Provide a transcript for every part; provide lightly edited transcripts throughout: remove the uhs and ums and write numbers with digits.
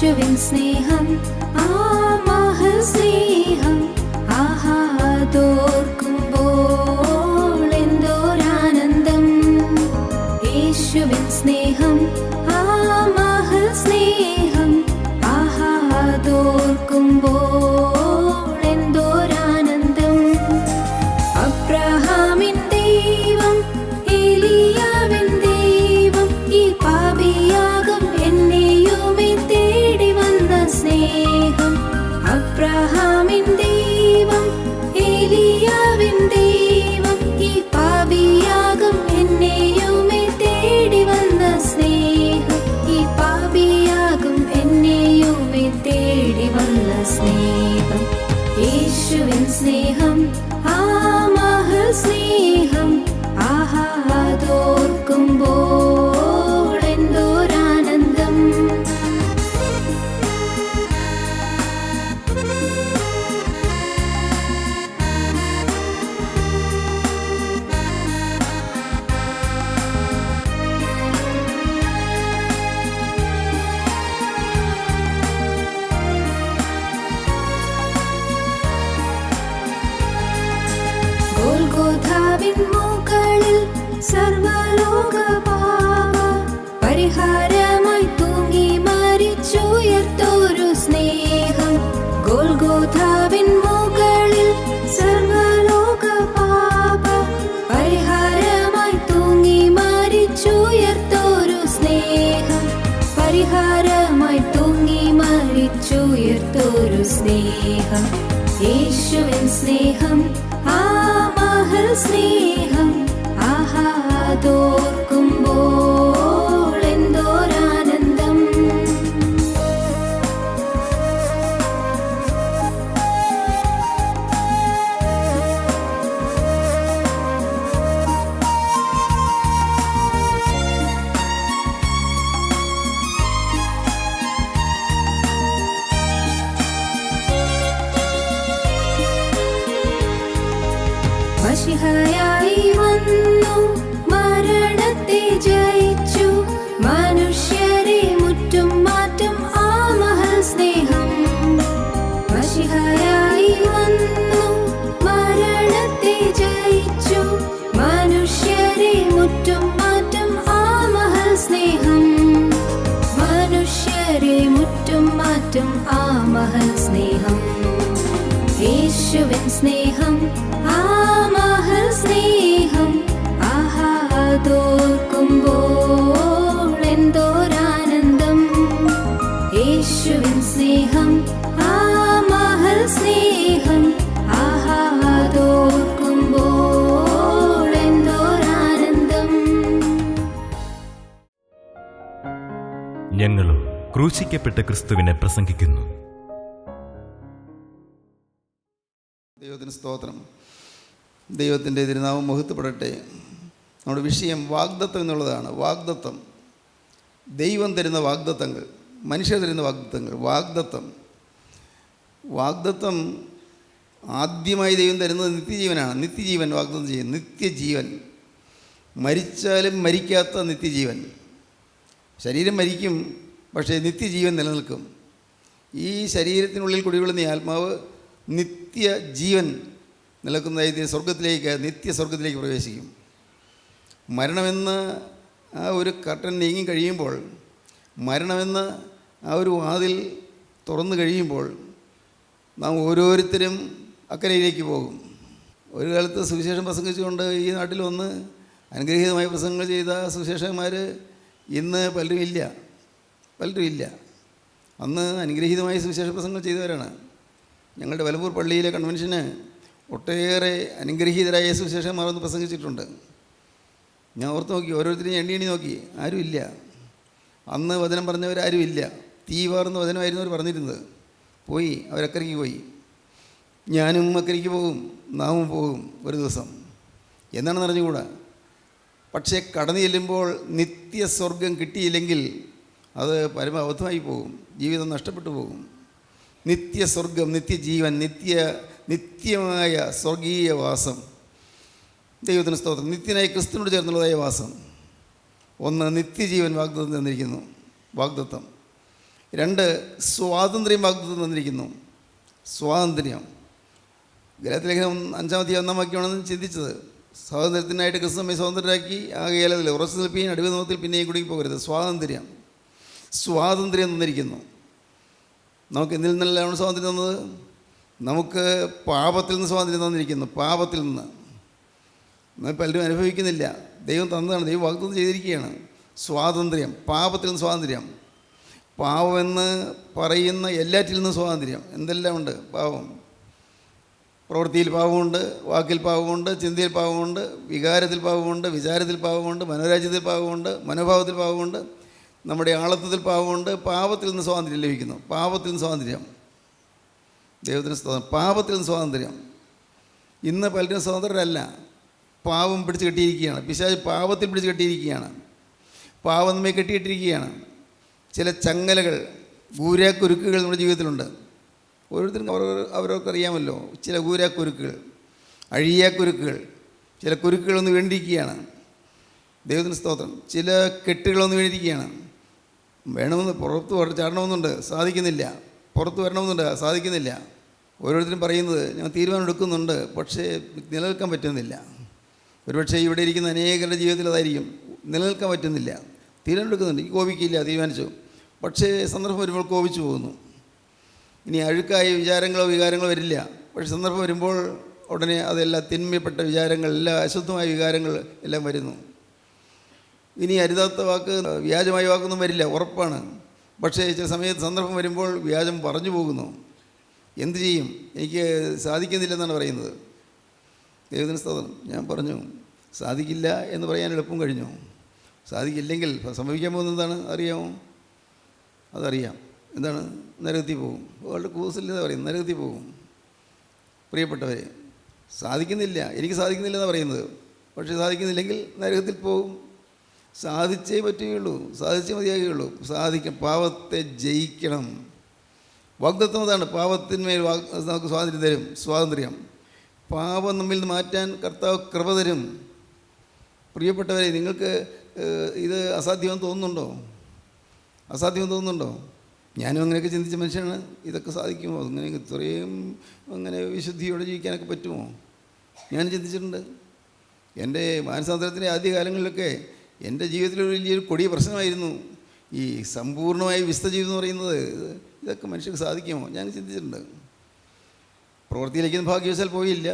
യേശുവിൻ സ്നേഹം ആ മഹസ്നേഹം ആഹാദോർക്കുമ്പോൾ എന്തോരാനന്ദം. യേശുവിൻ സ്നേഹം ആ മഹസ്നേഹം ആഹാദോർക്കുമ്പോൾ എന്തോരാനന്ദം. അബ്രഹാമിൻ ദൈവം ഏലിയാവിൻ ദൈവം ഈ പാപിയാകും എന്നെയുമേ തേടി വന്ന സ്നേഹം. അബ്രഹാമിൻ ദൈവം ഏലിയാവിൻ ദൈവം ഈ പാപിയാകും എന്നെയുമേ തേടി വന്ന സ്നേഹം. ഈ പാപിയാകും എന്നെയുമേ തേടി വന്ന സ്നേഹം. യേശുവിൻ സ്നേഹം ആ മഹസ്നേഹം ആഹാദോർക്കുമ്പോൾ എന്തോരാനന്ദം. ഗോൽഗോഥാവിൻ മുകളിൽ സർവ്വലോക പാപ പരിഹാരമായി തൂങ്ങി മരിച്ചുയർത്തോരു സ്നേഹം. ഗോൽഗോഥാവിൻ മുകളിൽ സർവ്വലോക പാപ പരിഹാരമായി തൂങ്ങി മരിച്ചുയർത്തോരു സ്നേഹം. പരിഹാരമായി തൂങ്ങി മരിച്ചുയർത്തോരു സ്നേഹം. യേശുവിൻ സ്നേഹം ആ മഹസ്നേഹം ആഹാദോർക്കുമ്പോൾ എന്തോരാനന്ദം. മശിഹയായി വന്നു മരണത്തെ ജയിച്ചു മനുഷ്യരെ മുറ്റും മാറ്റും ആ മഹസ്നേഹം. മശിഹയായി വന്നു മരണത്തെ ജയിച്ചു മനുഷ്യരെ മുറ്റും മാറ്റും ആ മഹസ്നേഹം. മനുഷ്യരെ മുറ്റും മാറ്റും ആ മഹസ്നേഹം. യേശുവിൻ സ്നേഹം ആ മഹസ്നേഹം ആഹാദോർക്കുമ്പോൾ എന്തോരാനന്ദം. യേശുവിൻ സ്നേഹം ആ മഹസ്നേഹം ആഹാദോർക്കുമ്പോൾ എന്തോരാനന്ദം. ഞങ്ങളും ക്രൂശിക്കപ്പെട്ട ക്രിസ്തുവിനെ പ്രസംഗിക്കുന്നു. ദൈവത്തിന് സ്തോത്രം. ദൈവത്തിൻ്റെ തിരുനാമം മഹത്വപ്പെടട്ടെ. നമ്മുടെ വിഷയം വാഗ്ദത്തം എന്നുള്ളതാണ്. വാഗ്ദത്തം, ദൈവം തരുന്ന വാഗ്ദത്തങ്ങൾ, മനുഷ്യർ തരുന്ന വാഗ്ദത്തങ്ങൾ. വാഗ്ദത്തം ആദ്യമായി ദൈവം തരുന്നത് നിത്യജീവനാണ്. നിത്യജീവൻ വാഗ്ദത്തം ചെയ്യും. നിത്യജീവൻ, മരിച്ചാലും മരിക്കാത്ത നിത്യജീവൻ. ശരീരം മരിക്കും, പക്ഷേ നിത്യജീവൻ നിലനിൽക്കും. ഈ ശരീരത്തിനുള്ളിൽ കുടികൊള്ളുന്ന ഈ ആത്മാവ് നിത്യജീവൻ നിലനിൽക്കുന്ന സ്വർഗത്തിലേക്ക്, നിത്യസ്വർഗത്തിലേക്ക് പ്രവേശിക്കും. മരണമെന്ന ആ ഒരു കർട്ടൻ നീങ്ങി കഴിയുമ്പോൾ, മരണമെന്ന ആ ഒരു വാതിൽ തുറന്നു കഴിയുമ്പോൾ നാം ഓരോരുത്തരും അക്കരയിലേക്ക് പോകും. ഒരു കാലത്ത് സുവിശേഷം പ്രസംഗിച്ചുകൊണ്ട് ഈ നാട്ടിൽ വന്ന് അനുഗ്രഹീതമായ പ്രസംഗങ്ങൾ ചെയ്ത സുവിശേഷകന്മാർ ഇന്ന് പലരും ഇല്ല. അന്ന് അനുഗ്രഹീതമായ സുവിശേഷ പ്രസംഗങ്ങൾ ചെയ്തവരാണ്. ഞങ്ങളുടെ വലമ്പൂർ പള്ളിയിലെ കൺവെൻഷന് ഒട്ടേറെ അനുഗ്രഹീതരായ സുവിശേഷകന്മാർ വന്ന് പ്രസംഗിച്ചിട്ടുണ്ട്. ഞാൻ ഓർത്ത് നോക്കി, ഓരോരുത്തരും എണ്ണി നോക്കി, ആരുമില്ല. അന്ന് വചനം പറഞ്ഞവരാരുമില്ല. തീവാർന്ന വചനമായിരുന്നു അവർ പറഞ്ഞിരുന്നത്. പോയി, അവരക്കരയ്ക്ക് പോയി. ഞാനും അക്കരയ്ക്ക് പോകും, നാമും പോകും ഒരു ദിവസം. എന്നാണെന്ന് അറിഞ്ഞുകൂടാ. പക്ഷേ കടന്നു ചെല്ലുമ്പോൾ നിത്യസ്വർഗം കിട്ടിയില്ലെങ്കിൽ അത് പരമാബദ്ധമായി പോകും, ജീവിതം നഷ്ടപ്പെട്ടു പോകും. നിത്യസ്വർഗം, നിത്യജീവൻ, നിത്യമായ സ്വർഗീയ വാസം. ദൈവത്തിന് സ്തോത്രം. നിത്യനായ ക്രിസ്തുവിനോട് ചേർന്നുള്ളതായ വാസം. ഒന്ന്, നിത്യജീവൻ വാഗ്ദത്തം തന്നിരിക്കുന്നു. വാഗ്ദത്തം 2, സ്വാതന്ത്ര്യം വാഗ്ദത്തം തന്നിരിക്കുന്നു. സ്വാതന്ത്ര്യം. ഗലാത്യലേഖനം 5-1 വാക്യമാണെന്ന് ചിന്തിച്ചത്. സ്വാതന്ത്ര്യത്തിനായിട്ട് ക്രിസ്തു നമ്മെ സ്വതന്ത്രരാക്കി ആകയാലതിൽ ഉറച്ചു നിൽപ്പിയും അടിവ് നോത്തിൽ പിന്നെയും കുടുങ്ങി പോകരുത്. സ്വാതന്ത്ര്യം തന്നിരിക്കുന്നു. നമുക്ക് എന്തിൽ നിന്നെല്ലാം സ്വാതന്ത്ര്യം തന്നത്? നമുക്ക് പാപത്തിൽ നിന്ന് സ്വാതന്ത്ര്യം തന്നിരിക്കുന്നു. പാപത്തിൽ നിന്ന് നമ്മൾ പലരും അനുഭവിക്കുന്നില്ല. ദൈവം തന്നതാണ്, ദൈവം വാഗ്ദത്തം ചെയ്തിരിക്കുകയാണ്. സ്വാതന്ത്ര്യം, പാപത്തിൽ നിന്ന് സ്വാതന്ത്ര്യം. പാവമെന്ന് പറയുന്ന എല്ലാറ്റിൽ നിന്നും സ്വാതന്ത്ര്യം. എന്തെല്ലാം ഉണ്ട് പാവം? പ്രവൃത്തിയിൽ പാവമുണ്ട്, വാക്കിൽ പാവമുണ്ട്, ചിന്തയിൽ പാവമുണ്ട്, വികാരത്തിൽ പാവമുണ്ട്, വിചാരത്തിൽ പാവമുണ്ട്, മനോരാജ്യത്തിൽ പാവമുണ്ട്, മനോഭാവത്തിൽ പാവമുണ്ട്, നമ്മുടെ ആളത്വത്തിൽ പാവമുണ്ട്. പാപത്തിൽ നിന്ന് സ്വാതന്ത്ര്യം ലഭിക്കുന്നു. പാപത്തിൽ നിന്ന് സ്വാതന്ത്ര്യം. ദൈവത്തിന് സ്തോത്രം. പാപത്തിൽ നിന്ന് സ്വാതന്ത്ര്യം. ഇന്ന് പലരും സ്വതന്ത്രരല്ല. പാവം പിടിച്ച് കെട്ടിയിരിക്കുകയാണ്. പിശാച് പാപത്തിൽ പിടിച്ച് കെട്ടിയിരിക്കുകയാണ്. പാവം നമ്മെ കെട്ടിയിട്ടിരിക്കുകയാണ്. ചില ചങ്ങലകൾ, ഗൂരാക്കുരുക്കുകൾ നമ്മുടെ ജീവിതത്തിലുണ്ട്. ഓരോരുത്തരും അവരവർക്കറിയാമല്ലോ. ചില ഗൂരാക്കുരുക്കുകൾ, അഴിയാക്കുരുക്കുകൾ, ചില കുരുക്കുകളൊന്ന് വേണ്ടിയിരിക്കുകയാണ്. ദൈവത്തിന് സ്തോത്രം. ചില കെട്ടുകളൊന്ന് വേണ്ടിയിരിക്കുകയാണ്. വേണമെന്ന് പുറത്ത് ചാടണമെന്നുണ്ട്, സാധിക്കുന്നില്ല. പുറത്ത് വരണമെന്നുണ്ട്, സാധിക്കുന്നില്ല. ഓരോരുത്തരും പറയുന്നത് ഞാൻ തീരുമാനം എടുക്കുന്നുണ്ട്, പക്ഷേ നിലനിൽക്കാൻ പറ്റുന്നില്ല. ഒരുപക്ഷെ ഇവിടെ ഇരിക്കുന്ന അനേകരുടെ ജീവിതത്തിൽ അതായിരിക്കും. നിലനിൽക്കാൻ പറ്റുന്നില്ല. തീരുമാനം എടുക്കുന്നുണ്ട്, എനിക്ക് കോപിക്കില്ല, തീരുമാനിച്ചു. പക്ഷേ സന്ദർഭം വരുമ്പോൾ കോപിച്ചു പോകുന്നു. ഇനി അഴുക്കായ വിചാരങ്ങളോ വികാരങ്ങളോ വരില്ല. പക്ഷേ സന്ദർഭം വരുമ്പോൾ ഉടനെ അതെല്ലാം തിന്മപ്പെട്ട വിചാരങ്ങൾ, എല്ലാ അശുദ്ധമായ വികാരങ്ങൾ എല്ലാം വരുന്നു. ഇനി അരുതാത്ത വാക്ക്, വ്യാജമായ വാക്കൊന്നും വരില്ല, ഉറപ്പാണ്. പക്ഷേ ചില സമയത്ത് സന്ദർഭം വരുമ്പോൾ വ്യാജം പറഞ്ഞു പോകുന്നു. എന്തു ചെയ്യും? എനിക്ക് സാധിക്കുന്നില്ലെന്നാണ് പറയുന്നത്. ദൈവത്തിന് സ്തോത്രം. ഞാൻ പറഞ്ഞു സാധിക്കില്ല എന്ന് പറയാൻ എളുപ്പം കഴിഞ്ഞു. സാധിക്കില്ലെങ്കിൽ സംഭവിക്കാൻ പോകുന്നത് എന്താണ് അറിയാമോ? അതറിയാം. എന്താണ്? നരകത്തിൽ പോകും. അവളുടെ കൂസില്ലെന്ന് പറയും, നരകത്തിൽ പോകും. പ്രിയപ്പെട്ടവരെ, സാധിക്കുന്നില്ല, എനിക്ക് സാധിക്കുന്നില്ലെന്നാണ് പറയുന്നത്. പക്ഷേ സാധിക്കുന്നില്ലെങ്കിൽ നരകത്തിൽ പോകും. സാധിച്ചേ പറ്റുകയുള്ളൂ, സാധിച്ചേ മതിയാകുകയുള്ളൂ. പാപത്തെ ജയിക്കണം. വാഗ്ദത്തം അതാണ്. പാപത്തിന്മേൽ നമുക്ക് സ്വാതന്ത്ര്യം തരും. സ്വാതന്ത്ര്യം. പാപം നമ്മിൽ നിന്ന് മാറ്റാൻ കർത്താവ് കൃപ തരും. പ്രിയപ്പെട്ടവരെ, നിങ്ങൾക്ക് ഇത് അസാധ്യമെന്ന് തോന്നുന്നുണ്ടോ? അസാധ്യമെന്ന് തോന്നുന്നുണ്ടോ? ഞാനും അങ്ങനെയൊക്കെ ചിന്തിച്ച മനുഷ്യനാണ്. ഇതൊക്കെ സാധിക്കുമോ? അങ്ങനെ ഇത്രയും അങ്ങനെ വിശുദ്ധിയോടെ ജീവിക്കാനൊക്കെ പറ്റുമോ? ഞാൻ ചിന്തിച്ചിട്ടുണ്ട്. എൻ്റെ മാനസാന്തരത്തിൻ്റെ ആദ്യകാലങ്ങളിലൊക്കെ എൻ്റെ ജീവിതത്തിലൊരു വലിയൊരു കൊടിയ പ്രശ്നമായിരുന്നു ഈ സമ്പൂർണ്ണമായ വിശുദ്ധ ജീവിതം എന്ന് പറയുന്നത്. ഇതൊക്കെ മനുഷ്യർക്ക് സാധിക്കുമോ? ഞാൻ ചിന്തിച്ചിട്ടുണ്ട്. പ്രവൃത്തിയിലേക്കൊന്നും ഭാഗ്യവശാൽ പോയില്ല.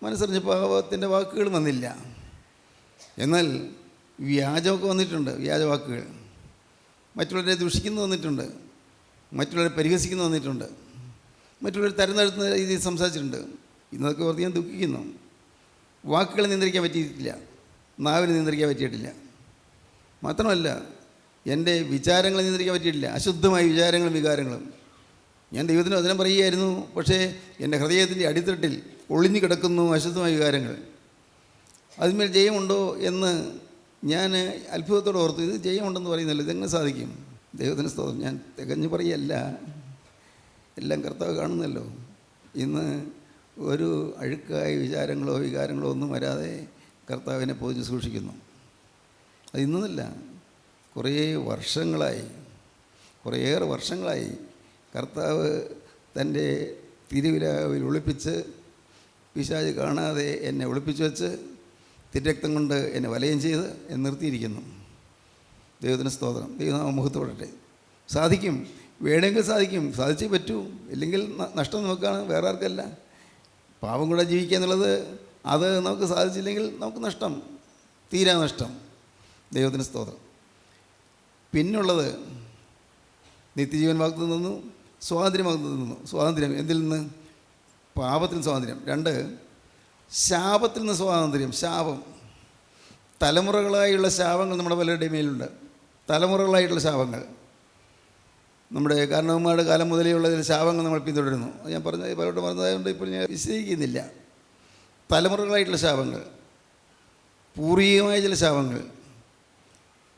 മനസ്സറിഞ്ഞ പാപത്തിൻ്റെ വാക്കുകൾ വന്നില്ല. എന്നാൽ വ്യാജമൊക്കെ വന്നിട്ടുണ്ട്. വ്യാജവാക്കുകൾ, മറ്റുള്ളവരെ ദുഷിക്കുന്നു വന്നിട്ടുണ്ട്, മറ്റുള്ളവരെ പരിഹസിക്കുന്നു വന്നിട്ടുണ്ട്, മറ്റുള്ളവർ തരംതാഴ്ത്തുന്ന രീതിയിൽ സംസാരിച്ചിട്ടുണ്ട്. ഇന്നതൊക്കെ ഓർത്ത് ഞാൻ ദുഃഖിക്കുന്നു. വാക്കുകളെ നിയന്ത്രിക്കാൻ പറ്റിയിട്ടില്ല, നാവിനെ നിയന്ത്രിക്കാൻ പറ്റിയിട്ടില്ല. മാത്രമല്ല എൻ്റെ വിചാരങ്ങളെ നിയന്ത്രിക്കാൻ പറ്റിയിട്ടില്ല. അശുദ്ധമായ വിചാരങ്ങളും വികാരങ്ങളും. ഞാൻ ദൈവത്തിന് വചനം പറയുകയായിരുന്നു, പക്ഷേ എൻ്റെ ഹൃദയത്തിൻ്റെ അടിത്തട്ടിൽ ഒളിഞ്ഞു കിടക്കുന്നു അശുദ്ധമായ വികാരങ്ങൾ. അതിന്മേൽ ജയമുണ്ടോ എന്ന് ഞാൻ അത്ഭുതത്തോടെ ഓർത്തു. ഇത് ജയമുണ്ടെന്ന് പറയുന്നില്ല, ഇതെങ്ങനെ സാധിക്കും? ദൈവത്തിന് സ്തോത്രം. ഞാൻ തികഞ്ഞു പറയല്ല, എല്ലാം കർത്താവ് കാണുന്നല്ലോ. ഇന്ന് ഒരു അഴുക്കായ വിചാരങ്ങളോ വികാരങ്ങളോ ഒന്നും വരാതെ കർത്താവിനെ പൊതിഞ്ഞ് സൂക്ഷിക്കുന്നു. അത് ഇന്നല്ല, കുറേയേറെ വർഷങ്ങളായി കർത്താവ് തൻ്റെ തിരുവിലാവിൽ ഒളിപ്പിച്ച്, പിശാച് കാണാതെ എന്നെ ഒളിപ്പിച്ച് വെച്ച്, തിരക്തം കൊണ്ട് എന്നെ വലയം ചെയ്ത് എന്നെ നിർത്തിയിരിക്കുന്നു. ദൈവത്തിന് സ്തോത്രം. ദൈവനാമം മഹത്വപ്പെടട്ടെ. സാധിക്കും, വേണമെങ്കിൽ സാധിക്കും, സാധിച്ചേ പറ്റൂ. ഇല്ലെങ്കിൽ നഷ്ടം നമുക്കാണ്, വേറെ ആർക്കല്ല. പാവം കൂടെ ജീവിക്കുക എന്നുള്ളത്, അത് നമുക്ക് സാധിച്ചില്ലെങ്കിൽ നമുക്ക് നഷ്ടം, തീരാ നഷ്ടം. ദൈവത്തിന് സ്തോത്രം. പിന്നുള്ളത് നിത്യജീവൻ വാഗ്ദത്തം തന്നു, സ്വാതന്ത്ര്യം വാഗ്ദത്തം തന്നു. സ്വാതന്ത്ര്യം എന്തിൽ നിന്ന്? പാപത്തിൽ നിന്ന് സ്വാതന്ത്ര്യം. 2, ശാപത്തിൽ നിന്ന് സ്വാതന്ത്ര്യം. ശാപം, തലമുറകളായുള്ള ശാപങ്ങൾ നമ്മുടെ പലരുടെയും മേലുണ്ട്. തലമുറകളായിട്ടുള്ള ശാപങ്ങൾ, നമ്മുടെ കാരണവന്മാരുടെ കാലം മുതലേ ഉള്ള ചില ശാപങ്ങൾ നമ്മൾ പിന്തുടരുന്നു. ഞാൻ പലരോട് പറഞ്ഞതായതുകൊണ്ട് ഇപ്പോൾ ഞാൻ വിശദീകരിക്കുന്നില്ല. തലമുറകളായിട്ടുള്ള ശാപങ്ങൾ, പൂർവികമായ ചില ശാപങ്ങൾ.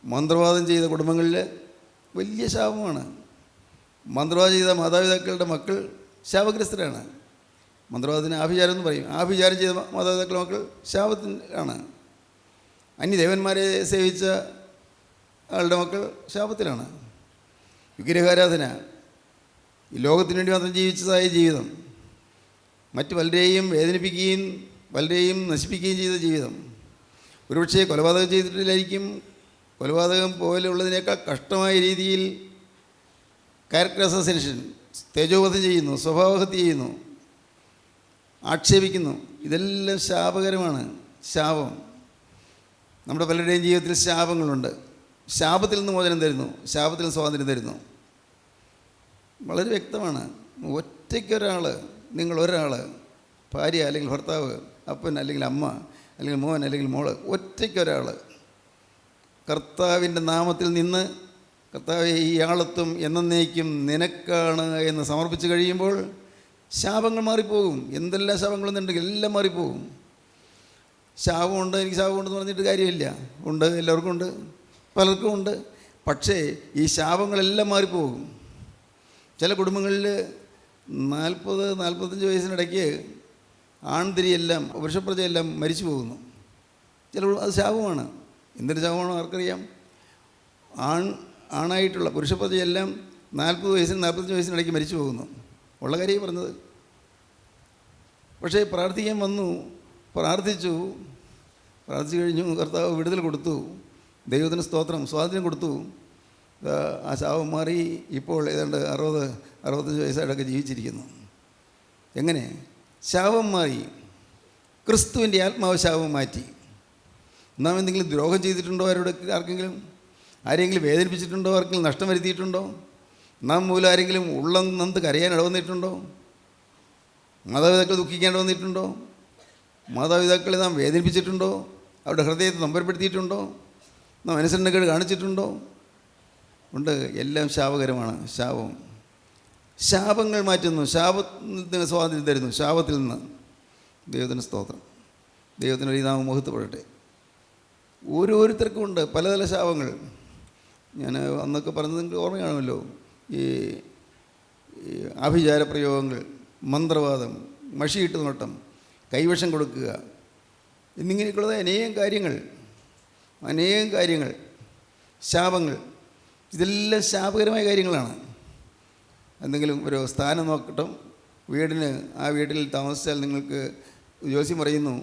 മന്ത്രവാദം ചെയ്ത കുടുംബങ്ങളിൽ വലിയ ശാപമാണ്. മന്ത്രവാദം ചെയ്ത മാതാപിതാക്കളുടെ മക്കൾ ശാപഗ്രസ്തരാണ്. മന്ത്രവാദത്തിന് ആഭിചാരം എന്ന് പറയും. ആഭിചാരം ചെയ്ത മാതാപിതാക്കളുടെ മക്കൾ ശാപത്തിലാണ്. അന്യദേവന്മാരെ സേവിച്ച ആളുടെ മക്കൾ ശാപത്തിലാണ്. വിഗ്രഹാരാധന, ഈ ലോകത്തിന് വേണ്ടി മാത്രം ജീവിച്ചതായ ജീവിതം, മറ്റു പലരെയും വേദനിപ്പിക്കുകയും പലരെയും നശിപ്പിക്കുകയും ചെയ്ത ജീവിതം. ഒരുപക്ഷെ കൊലപാതകം ചെയ്തിട്ടില്ലായിരിക്കും. കൊലപാതകം പോലെയുള്ളതിനേക്കാൾ കഷ്ടമായ രീതിയിൽ ക്യാരക്ടർ അസസിനേഷൻ, തേജോവധം ചെയ്യുന്നു, സ്വഭാവഹത്യ ചെയ്യുന്നു, ആക്ഷേപിക്കുന്നു. ഇതെല്ലാം ശാപകരമാണ്. ശാപം. നമ്മുടെ പലരുടെയും ജീവിതത്തിൽ ശാപങ്ങളുണ്ട്. ശാപത്തിൽ നിന്ന് മോചനം തരുന്നു, ശാപത്തിൽ നിന്ന് സ്വാതന്ത്ര്യം തരുന്നു. വളരെ വ്യക്തമാണ്. ഒറ്റയ്ക്കൊരാൾ, നിങ്ങളൊരാൾ, ഭാര്യ അല്ലെങ്കിൽ ഭർത്താവ്, അപ്പൻ അല്ലെങ്കിൽ അമ്മ അല്ലെങ്കിൽ മോൻ അല്ലെങ്കിൽ മോള്, ഒറ്റയ്ക്കൊരാൾ കർത്താവിൻ്റെ നാമത്തിൽ നിന്ന് കർത്താവെ ഈ ആളത്വം എന്നേക്കും നിനക്കാണ് എന്ന് സമർപ്പിച്ച് കഴിയുമ്പോൾ ശാപങ്ങൾ മാറിപ്പോകും. എന്തെല്ലാം ശാപങ്ങളൊന്നുണ്ടെങ്കിൽ എല്ലാം മാറിപ്പോകും. ശാപമുണ്ട്, എനിക്ക് ശാപമുണ്ടെന്ന് പറഞ്ഞിട്ട് കാര്യമില്ല. ഉണ്ട്, എല്ലാവർക്കും ഉണ്ട്, പലർക്കും ഉണ്ട്. പക്ഷേ ഈ ശാപങ്ങളെല്ലാം മാറിപ്പോകും. ചില കുടുംബങ്ങളിൽ 40-45 വയസ്സിനിടയ്ക്ക് ആൺതിരിയെല്ലാം വൃഷപ്രജയെല്ലാം മരിച്ചു പോകുന്നു. അത് ശാപമാണ്. എന്തൊരു ശാപമാണോ ആർക്കറിയാം. ആണായിട്ടുള്ള പുരുഷപ്രജയെല്ലാം 40 വയസ്സിന് 45 വയസ്സിനിടയ്ക്ക് മരിച്ചു പോകുന്നു. ഉള്ള കാര്യം പറഞ്ഞത്. പക്ഷേ പ്രാർത്ഥിക്കാൻ വന്നു, പ്രാർത്ഥിച്ചു കഴിഞ്ഞു, കർത്താവ് വിടുതൽ കൊടുത്തു, ദൈവത്തിന് സ്തോത്രം, സ്വാതന്ത്ര്യം കൊടുത്തു. ആ ശാപം മാറി ഇപ്പോൾ ഏതാണ്ട് 60-65 വയസ്സായിട്ടൊക്കെ ജീവിച്ചിരിക്കുന്നു. എങ്ങനെ? ശാപം മാറി. ക്രിസ്തുവിൻ്റെ ആത്മാവ് ശാപം മാറ്റി. നാം എന്തെങ്കിലും ദ്രോഹം ചെയ്തിട്ടുണ്ടോ? ആർക്കെങ്കിലും ആരെങ്കിലും വേദനിപ്പിച്ചിട്ടുണ്ടോ? ആർക്കെങ്കിലും നഷ്ടം വരുത്തിയിട്ടുണ്ടോ? നാം മൂലം ആരെങ്കിലും ഉള്ളം നന്ന് കരയാൻ ഇടവന്നിട്ടുണ്ടോ? മാതാപിതാക്കൾ ദുഃഖിക്കേണ്ടി വന്നിട്ടുണ്ടോ? മാതാപിതാക്കളെ നാം വേദനിപ്പിച്ചിട്ടുണ്ടോ? അവരുടെ ഹൃദയത്തെ നൊമ്പരപ്പെടുത്തിയിട്ടുണ്ടോ? നാം അനുസരണക്കേട് കാണിച്ചിട്ടുണ്ടോ? ഉണ്ട്. എല്ലാം ശാപകരമാണ്. ശാപങ്ങൾ മാറ്റുന്നു, ശാപത്തിന് സ്വാതന്ത്ര്യം തരുന്നു. ശാപത്തിൽ നിന്ന് ദൈവത്തിന് സ്തോത്രം, ദൈവത്തിന് ഒരു നാമം മഹത്വപ്പെടട്ടെ. ഓരോരുത്തർക്കും ഉണ്ട് പലതര ശാപങ്ങൾ. ഞാൻ അന്നൊക്കെ പറഞ്ഞത് നിങ്ങൾക്ക് ഓർമ്മ കാണുമല്ലോ. ഈ ആഭിചാര പ്രയോഗങ്ങൾ, മന്ത്രവാദം, മഷിയിട്ട് നോട്ടം, കൈവശം കൊടുക്കുക എന്നിങ്ങനെയൊക്കെയുള്ളത് അനേകം കാര്യങ്ങൾ, ശാപങ്ങൾ. ഇതെല്ലാം ശാപകരമായ കാര്യങ്ങളാണ്. എന്തെങ്കിലും ഒരു സ്ഥാനം നോക്കട്ടും, ആ വീട്ടിൽ താമസിച്ചാൽ നിങ്ങൾക്ക് ജ്യോത്സ്യം പറയുന്നു,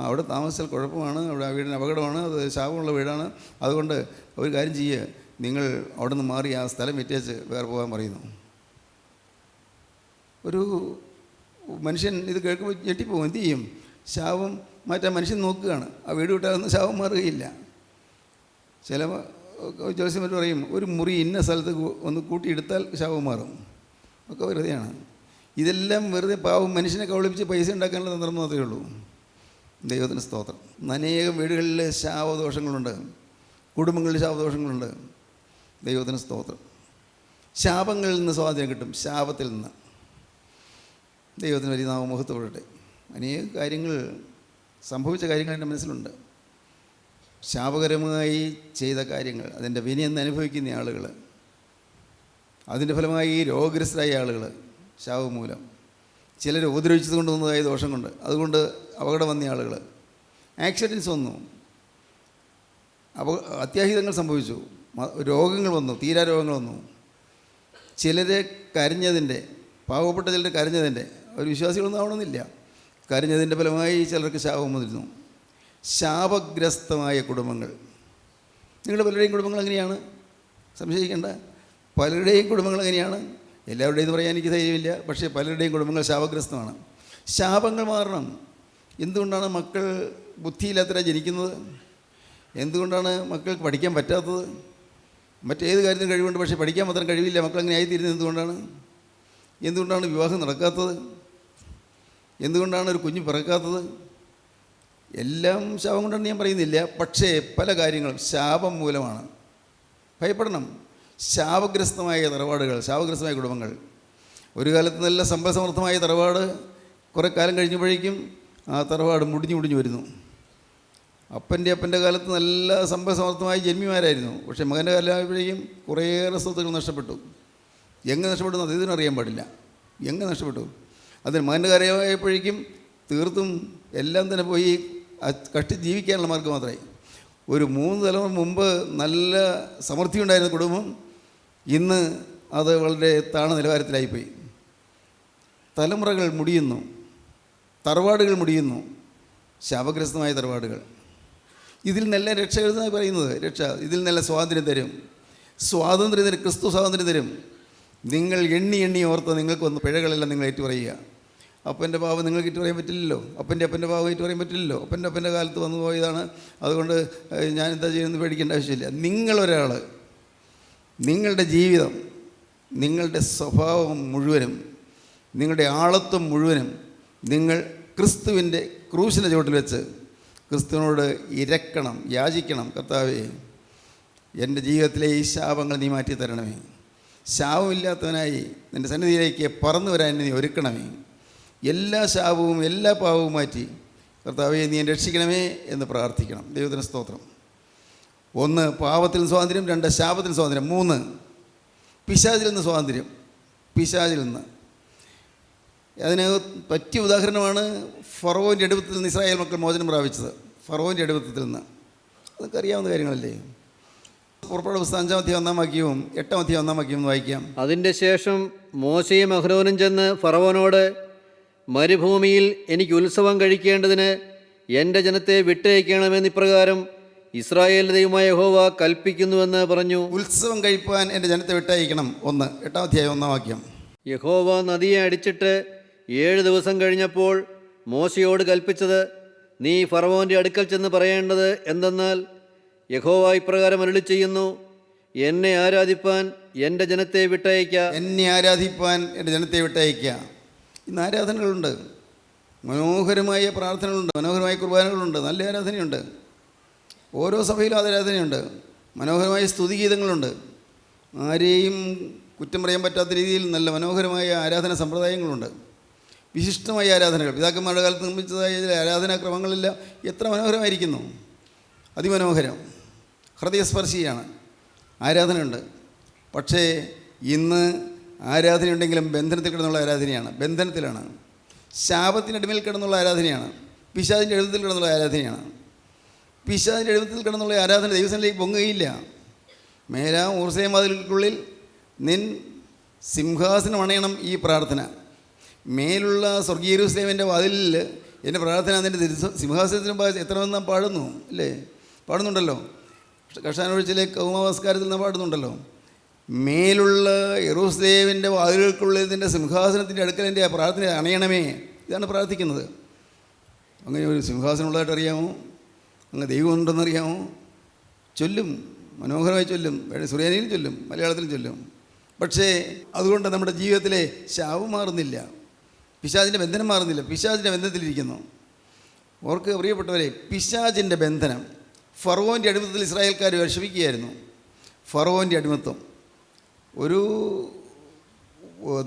അവിടെ താമസിച്ചാൽ കുഴപ്പമാണ്, അവിടെ ആ വീടിന് അപകടമാണ്, അത് ശാപമുള്ള വീടാണ്, അതുകൊണ്ട് ഒരു കാര്യം ചെയ്യുക, നിങ്ങൾ അവിടെ നിന്ന് മാറി ആ സ്ഥലം വിറ്റേച്ച് വേറെ പോകാൻ പറയുന്നു. ഒരു മനുഷ്യൻ ഇത് കേൾക്കുമ്പോൾ ഞെട്ടിപ്പോകും. എന്ത് ചെയ്യും? ശാപം മാറ്റാൻ മനുഷ്യൻ നോക്കുകയാണ്. ആ വീട് വിട്ടാലൊന്നും ശാപം മാറുകയില്ല. ചില ജ്യോത്സ്യന്മാർ പറയും ഒരു മുറി ഇന്ന സ്ഥലത്ത് ഒന്ന് കൂട്ടിയെടുത്താൽ ശാപം മാറും. ഒക്കെ വെറുതെയാണ്. ഇതെല്ലാം വെറുതെ പാവം മനുഷ്യനെ കബളിപ്പിച്ച് പൈസ ഉണ്ടാക്കാനുള്ള തന്ത്രം മാത്രമേ ഉള്ളൂ. ദൈവത്തിന് സ്തോത്രം. അനേകം വീടുകളിൽ ശാപദോഷങ്ങളുണ്ട്, കുടുംബങ്ങളിൽ ശാപദോഷങ്ങളുണ്ട്. ദൈവത്തിന് സ്തോത്രം. ശാപങ്ങളിൽ നിന്ന് സ്വാതന്ത്ര്യം കിട്ടും, ശാപത്തിൽ നിന്ന്. ദൈവത്തിന് വലിയ നാമം മഹത്വപ്പെടട്ടെ. അനേക കാര്യങ്ങൾ, സംഭവിച്ച കാര്യങ്ങൾ എൻ്റെ മനസ്സിലുണ്ട്. ശാപകരമായി ചെയ്ത കാര്യങ്ങൾ, അതിൻ്റെ വിനയെന്ന് അനുഭവിക്കുന്ന ആളുകൾ, അതിൻ്റെ ഫലമായി രോഗഗ്രസ്തരായ ആളുകൾ, ശാപം മൂലം ചിലർ ഉപദ്രവിച്ചത് കൊണ്ട് വന്നതായ ദോഷം കൊണ്ട്, അതുകൊണ്ട് അപകടം വന്ന ആളുകൾ, ആക്സിഡൻറ്റ്സ് വന്നു, അത്യാഹിതങ്ങൾ സംഭവിച്ചു, രോഗങ്ങൾ വന്നു, തീരാരോഗങ്ങൾ വന്നു. ചിലരെ കരഞ്ഞതിൻ്റെ, പാവപ്പെട്ട ചിലർ കരഞ്ഞതിൻ്റെ, ഒരു വിശ്വാസികളൊന്നും ആവണമെന്നില്ല, കരഞ്ഞതിൻ്റെ ഫലമായി ചിലർക്ക് ശാപം വന്നിരുന്നു. ശാപഗ്രസ്തമായ കുടുംബങ്ങൾ. നിങ്ങളുടെ പലരുടെയും കുടുംബങ്ങൾ എങ്ങനെയാണ്? സംശയിക്കേണ്ട. പലരുടെയും കുടുംബങ്ങൾ എങ്ങനെയാണ്? എല്ലാവരുടെയും എന്ന് പറയാൻ എനിക്ക് ധൈര്യമില്ല, പക്ഷേ പലരുടെയും കുടുംബങ്ങൾ ശാപഗ്രസ്തമാണ്. ശാപങ്ങൾ മാറണം. എന്തുകൊണ്ടാണ് മക്കൾ ബുദ്ധിയില്ലാത്തവരാണ് ജനിക്കുന്നത്? എന്തുകൊണ്ടാണ് മക്കൾക്ക് പഠിക്കാൻ പറ്റാത്തത്? മറ്റേത് കാര്യത്തിന് കഴിവുണ്ട്, പക്ഷേ പഠിക്കാൻ മാത്രം കഴിവില്ല. മക്കൾ അങ്ങനെ ആയിത്തീരുന്നത് എന്തുകൊണ്ടാണ്? എന്തുകൊണ്ടാണ് വിവാഹം നടക്കാത്തത്? എന്തുകൊണ്ടാണ് ഒരു കുഞ്ഞ് പിറക്കാത്തത്? എല്ലാം ശാപം കൊണ്ടാണ് ഞാൻ പറയുന്നില്ല, പക്ഷേ പല കാര്യങ്ങളും ശാപം മൂലമാണ്. ഭയപ്പെടണം. ശാപഗ്രസ്തമായ തറവാടുകൾ, ശാപഗ്രസ്തമായ കുടുംബങ്ങൾ. ഒരു കാലത്ത് നല്ല സമ്പൽസമൃദ്ധമായ തറവാട് കുറേ കാലം കഴിഞ്ഞപ്പോഴേക്കും ആ തറവാട് മുടിഞ്ഞു വരുന്നു. അപ്പൻ്റെ കാലത്ത് നല്ല സമ്പൽസമൃദ്ധമായ ജന്മിമാരായിരുന്നു, പക്ഷേ മകൻ്റെ കാലമായപ്പോഴേക്കും കുറേയേറെ സ്വത്തുക്കൾ നഷ്ടപ്പെട്ടു. എങ്ങനെ നഷ്ടപ്പെട്ടു അത് ഇതിനറിയാൻ പാടില്ല. എങ്ങനെ നഷ്ടപ്പെട്ടു? അതിന് മകൻ്റെ കാര്യമായപ്പോഴേക്കും തീർത്തും എല്ലാം തന്നെ പോയി. കഷ്ടി ജീവിക്കാനുള്ള മാർഗ്ഗം മാത്രമായി. ഒരു 3 തലമുറ മുമ്പ് നല്ല സമൃദ്ധി ഉണ്ടായിരുന്ന കുടുംബം ഇന്ന് അത് വളരെ താഴ്ന്ന നിലവാരത്തിലായിപ്പോയി. തലമുറകൾ മുടിയുന്നു, തറവാടുകൾ മുടിയുന്നു, ശാപഗ്രസ്തമായ തറവാടുകൾ. ഇതിൽ നിന്നെല്ലാം രക്ഷ എഴുതുന്നതായി പറയുന്നത്. രക്ഷ ഇതിൽ നിന്നെല്ലാം സ്വാതന്ത്ര്യം തരും, സ്വാതന്ത്ര്യം തരും, ക്രിസ്തു സ്വാതന്ത്ര്യം തരും. നിങ്ങൾ എണ്ണി എണ്ണി ഓർത്ത് നിങ്ങൾക്ക് വന്ന് പിഴകളെല്ലാം നിങ്ങൾ ഏറ്റുപറയുക. അപ്പൻ്റെ പാവം നിങ്ങൾക്ക് ഏറ്റു പറയാൻ പറ്റില്ലല്ലോ, അപ്പൻ്റെ പാവം ഏറ്റു പറയാൻ പറ്റില്ലല്ലോ. അപ്പൻ്റെ കാലത്ത് വന്നു പോയതാണ്, അതുകൊണ്ട് ഞാൻ എന്താ ചെയ്യുന്നത് പേടിക്കേണ്ട ആവശ്യമില്ല. നിങ്ങളൊരാൾ, നിങ്ങളുടെ ജീവിതം, നിങ്ങളുടെ സ്വഭാവം മുഴുവനും, നിങ്ങളുടെ ആളത്വം മുഴുവനും നിങ്ങൾ ക്രിസ്തുവിൻ്റെ ക്രൂശിൻ്റെ ചുവട്ടിൽ വെച്ച് ക്രിസ്തുവിനോട് ഇരക്കണം, യാചിക്കണം. കർത്താവേ, എൻ്റെ ജീവിതത്തിലെ ഈ ശാപങ്ങൾ നീ മാറ്റി തരണമേ. ശാപമില്ലാത്തവനായി നിൻ്റെ സന്നിധിയിലേക്ക് പറന്നു വരാൻ നീ ഒരുക്കണമേ. എല്ലാ ശാപവും എല്ലാ പാവവും മാറ്റി കർത്താവേ നീ എന്നെ രക്ഷിക്കണമേ എന്ന് പ്രാർത്ഥിക്കണം. ദൈവത്തിന് സ്തോത്രം. 1 പാപത്തിൽ നിന്ന് സ്വാതന്ത്ര്യം, 2 ശാപത്തിൽ നിന്ന് സ്വാതന്ത്ര്യം, 3 പിശാചിൽ നിന്ന് സ്വാതന്ത്ര്യം. പിശാചിൽ നിന്ന് അതിന് പറ്റിയ ഉദാഹരണമാണ് ഫറവോൻ്റെ അടിമത്തത്തിൽ നിന്ന് ഇസ്രായേൽ മക്കൾ മോചനം പ്രാപിച്ചത്. ഫറവോൻ്റെ അടിമത്തത്തിൽ നിന്ന് അതൊക്കെ അറിയാവുന്ന കാര്യങ്ങളല്ലേ. പുറപ്പാട് പുസ്തകം 5-ാം അധ്യായം 1-ാം വാക്യവും 8-ാം അധ്യായം 1-ാം വാക്യവും വായിക്കാം. അതിൻ്റെ ശേഷം മോശയും അഹ്റോനും ചെന്ന് ഫറവോനോട്, മരുഭൂമിയിൽ എനിക്ക് ഉത്സവം കഴിക്കേണ്ടതിന് എൻ്റെ ജനത്തെ വിട്ടയക്കണമെന്ന് ഇപ്രകാരം ഇസ്രായേൽ ദൈവമായ യഹോവ കൽപ്പിക്കുന്നുവെന്ന് പറഞ്ഞു. ഉത്സവം കഴിപ്പാൻ എൻ്റെ ജനത്തെ വിട്ടയക്കണം. 8-ാം അധ്യായം 1-ാം വാക്യം. യഹോവ നദിയെ അടിച്ചിട്ട് 7 ദിവസം കഴിഞ്ഞപ്പോൾ മോശയോട് കൽപ്പിച്ചത്, നീ ഫറവോൻ്റെ അടുക്കൽ ചെന്ന് പറയേണ്ടത് എന്തെന്നാൽ, യഹോവ ഇപ്രകാരം അരുളി ചെയ്യുന്നു, എന്നെ ആരാധിപ്പാൻ എൻ്റെ ജനത്തെ വിട്ടയക്കുക. എന്നെ ആരാധിപ്പാൻ എൻ്റെ ജനത്തെ വിട്ടയക്കുക. ഇന്ന് ആരാധനകളുണ്ട്, മനോഹരമായ പ്രാർത്ഥനകളുണ്ട്, മനോഹരമായ കുർബാനകളുണ്ട്, നല്ല ആരാധനയുണ്ട്. ഓരോ സഭയിലും ആരാധനയുണ്ട്, മനോഹരമായ സ്തുതിഗീതങ്ങളുണ്ട്. ആരെയും കുറ്റം പറയാൻ പറ്റാത്ത രീതിയിൽ നല്ല മനോഹരമായ ആരാധന സമ്പ്രദായങ്ങളുണ്ട്, വിശിഷ്ടമായ ആരാധനകൾ. പിതാക്കന്മാരുടെ കാലത്ത് നിർമ്മിച്ചതായ ചില ആരാധനാക്രമങ്ങളെല്ലാം എത്ര മനോഹരമായിരിക്കുന്നു, അതിമനോഹരം, ഹൃദയസ്പർശിയാണ്. ആരാധനയുണ്ട്. പക്ഷേ ഇന്ന് ആരാധനയുണ്ടെങ്കിലും ബന്ധനത്തിൽ കിടന്നുള്ള ആരാധനയാണ്, ബന്ധനത്തിലാണ്. ശാപത്തിനടിമയിൽ കിടന്നുള്ള ആരാധനയാണ്, പിശാചിൻ്റെ എഴുത്തിൽ കിടന്നുള്ള ആരാധനയാണ്. പിശാചിൻ്റെ എഴുത്തിൽ കിടന്നുള്ള ആരാധന ദൈവസന്നിധിയിലേക്ക് പൊങ്ങുകയില്ല. മേലാ ഊർസേമാതിൽക്കുള്ളിൽ നിൻ സിംഹാസനം അണയണം ഈ പ്രാർത്ഥന. മേലുള്ള സ്വർഗീയ യെരൂശലേമിൻ്റെ വാതിലിൽ എൻ്റെ പ്രാർത്ഥന നിൻ്റെ സിംഹാസനത്തിന് എത്തണമെന്ന് നാം പാടുന്നു അല്ലേ? പാടുന്നുണ്ടല്ലോ. കർഷാനൊഴിച്ചിലെ കൗമാവസ്കാരത്തിൽ നാം പാടുന്നുണ്ടല്ലോ. മേലുള്ള യെരൂശലേമിൻ്റെ വാതിലുകൾക്കുള്ളിൽ നിൻ്റെ സിംഹാസനത്തിൻ്റെ അടുക്കൽ എൻ്റെ പ്രാർത്ഥന അണയണമേ. ഇതാണ് പ്രാർത്ഥിക്കുന്നത്. അങ്ങനെ ഒരു സിംഹാസനമുള്ളതായിട്ട് അറിയാമോ? അങ്ങ് ദൈവം ഉണ്ടെന്നറിയാമോ? ചൊല്ലും, മനോഹരമായി ചൊല്ലും, സുറിയാനിയിലും ചൊല്ലും, മലയാളത്തിലും ചൊല്ലും. പക്ഷേ അതുകൊണ്ട് നമ്മുടെ ജീവിതത്തിലെ ശാപം മാറുന്നില്ല, പിശാചിൻ്റെ ബന്ധനം മാറുന്നില്ല, പിശാചിൻ്റെ ബന്ധനത്തിലിരിക്കുന്നു. ഓർക്ക് പ്രിയപ്പെട്ടവരെ, പിശാചിൻ്റെ ബന്ധനം ഫറവോൻ്റെ അടിമത്തത്തിൽ ഇസ്രായേൽക്കാർ വിഷമിക്കുകയായിരുന്നു. ഫറവോൻ്റെ അടിമത്തം ഒരു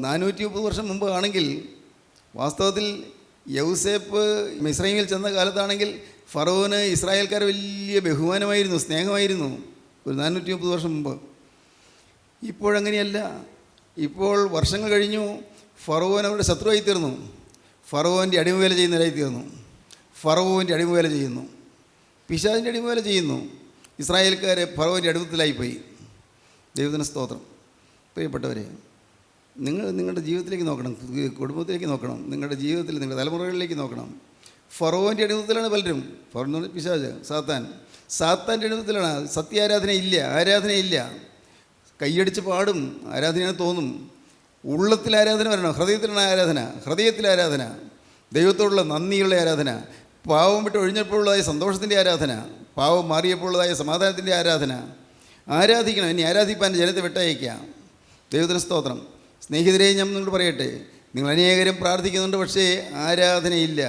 430 വർഷം മുമ്പ് ആണെങ്കിൽ, വാസ്തവത്തിൽ യൗസേപ്പ് മിസ്രൈമിൽ ചെന്ന കാലത്താണെങ്കിൽ ഫറവോന് ഇസ്രായേൽക്കാർ വലിയ ബഹുമാനമായിരുന്നു, സ്നേഹമായിരുന്നു, ഒരു 430 വർഷം മുമ്പ്. ഇപ്പോഴങ്ങനെയല്ല. ഇപ്പോൾ വർഷങ്ങൾ കഴിഞ്ഞു, ഫറവോൻ അവരുടെ ശത്രുവായി തീർന്നു. ഫറവോൻ്റെ അടിമവേല ചെയ്യുന്നവരായി തീർന്നു. ഫറവോൻ്റെ അടിമവേല ചെയ്യുന്നു, പിശാചിൻ്റെ അടിമവേല ചെയ്യുന്നു. ഇസ്രായേൽക്കാരെ ഫറവോൻ്റെ അടിമത്തിലായിപ്പോയി. ദൈവത്തിന് സ്തോത്രം. പ്രിയപ്പെട്ടവരെ, നിങ്ങളുടെ ജീവിതത്തിലേക്ക് നോക്കണം, കുടുംബത്തിലേക്ക് നോക്കണം, നിങ്ങളുടെ ജീവിതത്തിൽ നിങ്ങളുടെ തലമുറകളിലേക്ക് നോക്കണം. ഫറവോൻ്റെ അടിമത്തിലാണ് പലരും. ഫറവോൻ എന്ന് പറഞ്ഞാൽ പിശാച്, സാത്താൻ്റെ അടിമത്തിലാണ്. സത്യാരാധനയില്ല, ആരാധനയില്ല. കൈയടിച്ച് പാടും, ആരാധനയാണെന്ന് തോന്നും. ഉള്ളത്തിൽ ആരാധന വരണം, ഹൃദയത്തിലാണ് ആരാധന, ഹൃദയത്തിൽ ആരാധന, ദൈവത്തോടുള്ള നന്ദിയുള്ള ആരാധന, പാവം വിട്ട് ഒഴിഞ്ഞപ്പോഴുള്ളതായ സന്തോഷത്തിൻ്റെ ആരാധന, പാവം മാറിയപ്പോഴുള്ളതായ സമാധാനത്തിൻ്റെ ആരാധന. ആരാധിക്കണം. ഇനി ആരാധിപ്പാൻ ജനത്തെ വിട്ടയക്കാം. ദൈവത്തിന് സ്തോത്രം. സ്നേഹിതരെ, ഞാൻ നിങ്ങളോട് പറയട്ടെ, നിങ്ങൾ അനേകരും പ്രാർത്ഥിക്കുന്നുണ്ട്, പക്ഷേ ആരാധനയില്ല,